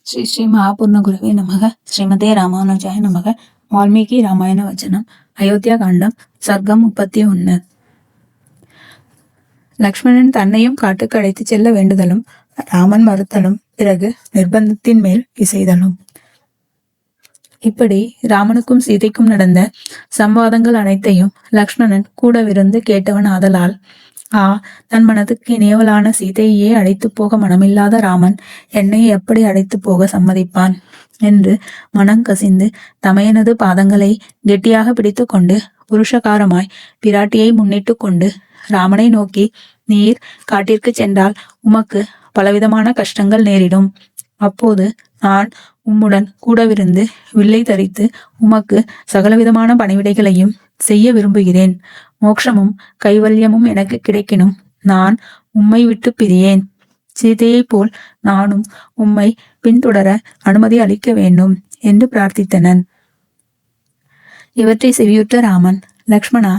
ஸ்ரீ ஸ்ரீ மகாபூர்ண குருவே நமக. ஸ்ரீமதே ராமானுஜாய நமக. வால்மீகி ராமாயண வச்சனம். அயோத்தியா காண்டம். சர்க்கம் 31. லக்ஷ்மணன் தன்னையும் காட்டுக்கு அழைத்துச் செல்ல வேண்டுதலும் ராமன் மறுத்தலும் பிறகு நிர்பந்தத்தின் மேல் இசைதலும். இப்படி ராமனுக்கும் சீதைக்கும் நடந்த சம்வாதங்கள் அனைத்தையும் லக்ஷ்மணன் கூடவிருந்து கேட்டவன் ஆதலால், தன் மனதுக்கு இனியவளான சீதையே அழைத்து போக மனமில்லாத ராமன் என்னை எப்படி அழைத்து போக சம்மதிப்பான் என்று மனம் கசிந்து தமையனது பாதங்களை கெட்டியாக பிடித்து கொண்டு புருஷகாரமாய் பிராட்டியை முன்னிட்டு கொண்டு ராமனை நோக்கி, நீர் காட்டிற்கு சென்றால் உமக்கு பலவிதமான கஷ்டங்கள் நேரிடும். அப்போது நான் உம்முடன் கூடவிருந்து வில்லை தரித்து உமக்கு சகலவிதமான பணிவிடைகளையும் செய்ய விரும்புகிறேன். மோட்சமும் கைவல்யமும் எனக்கு கிடைக்கினும் நான் உம்மை விட்டு பிரியேன். சீதையைப் போல் நானும் உம்மை பின்தொடர அனுமதி அளிக்க வேண்டும் என்று பிரார்த்தித்தனன். இவற்றை செவியுற்ற ராமன், லக்ஷ்மணா,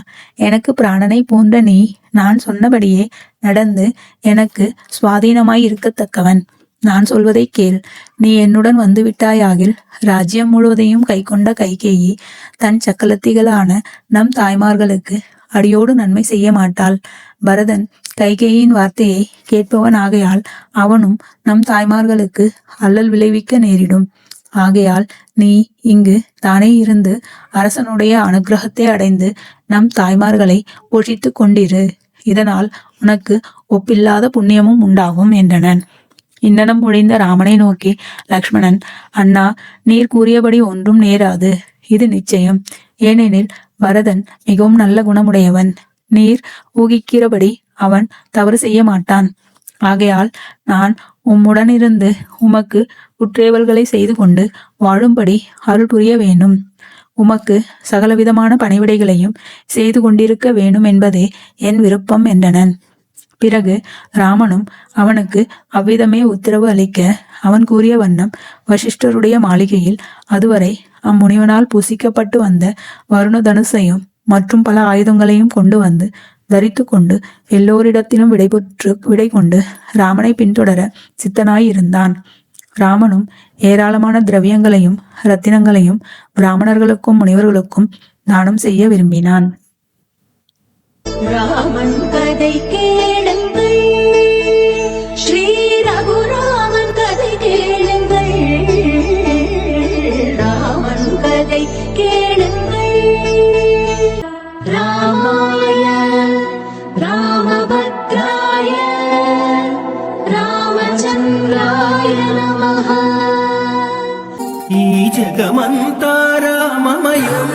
எனக்கு பிராணனை போன்ற நீ நான் சொன்னபடியே நடந்து எனக்கு சுவாதீனமாய் இருக்கத்தக்கவன். நான் சொல்வதை கேள். நீ என்னுடன் வந்துவிட்டாயாகில் ராஜ்யம் முழுவதையும் கைக்கொண்ட கைகேயி தன் சக்கலத்திகளான நம் தாய்மார்களுக்கு அடியோடு நன்மை செய்ய மாட்டாள். பரதன் கைகேயின் வார்த்தையை கேட்பவன் ஆகையால் அவனும் நம் தாய்மார்களுக்கு அல்லல் விளைவிக்க நேரிடும். ஆகையால் நீ இங்கு தானே இருந்து அரசனுடைய அனுகிரகத்தை அடைந்து நம் தாய்மார்களை போஷித்து கொண்டிரு. இதனால் உனக்கு ஒப்பில்லாத புண்ணியமும் உண்டாகும் என்றனன். இன்னனம் மொழிந்த ராமனை நோக்கி லக்ஷ்மணன், அண்ணா, நீர் கூறியபடி ஒன்றும் நேராது, இது நிச்சயம். ஏனெனில் பரதன் மிகவும் நல்ல குணமுடையவன். நீர் ஊகிக்கிறபடி அவன் தவறு செய்ய மாட்டான். ஆகையால் நான் உம்முடனிருந்து உமக்கு குற்றேவல்களை செய்து கொண்டு வாழும்படி அருள் புரிய வேண்டும். உமக்கு சகலவிதமான பணிவிடைகளையும் செய்து கொண்டிருக்க வேண்டும் என்பதே என் விருப்பம் என்றனன். பிறகு ராமனும் அவனுக்கு அவ்விதமே உத்தரவு அளிக்க அவன் கூறிய வண்ணம் வசிஷ்டருடைய மாளிகையில் அதுவரை அம்முனிவனால் பூசிக்கப்பட்டு வந்த வருண தனுசையும் மற்றும் பல ஆயுதங்களையும் கொண்டு வந்து தரித்து கொண்டு எல்லோரிடத்திலும் விடை கொண்டு ராமனை பின்தொடர சித்தனாயிருந்தான். ராமனும் ஏராளமான திரவியங்களையும் ரத்தினங்களையும் பிராமணர்களுக்கும் முனிவர்களுக்கும் தானம் செய்ய விரும்பினான். ராமன் கதை கேளுங்கள், ஸ்ரீ ரகுராமன் கதை கேளுங்கள். ராமன் கதை கேளுங்கள். ராமாய ராமபத்ராய ராமச்சந்திராய நமः. ఈ జగమంతా రామమయం.